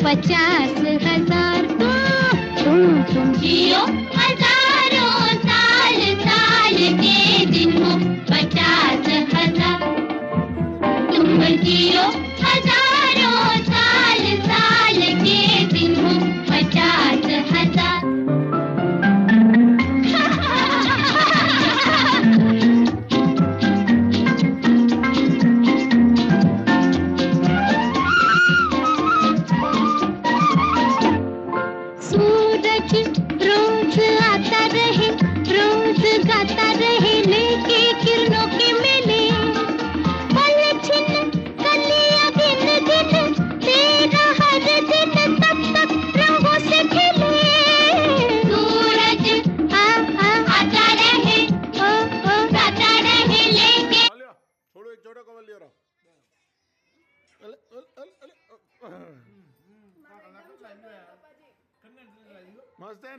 50,000 तुम जियो हजारों साल, साल के दिन हो 50,000। तुम जियो हजारों साल, साल के दिन हो 50,000। सूरज रोज आता रहे, रोज गाता रहे, लेके किरणों के मेले। पल छिन कलियां गिन गिन, तेरा हर दिन तब तक रंगों से खेले। सूरज आता रहे, गाता रहे, लेके। छोड़ो एक छोटा कमल लिया रहा। मस्त है।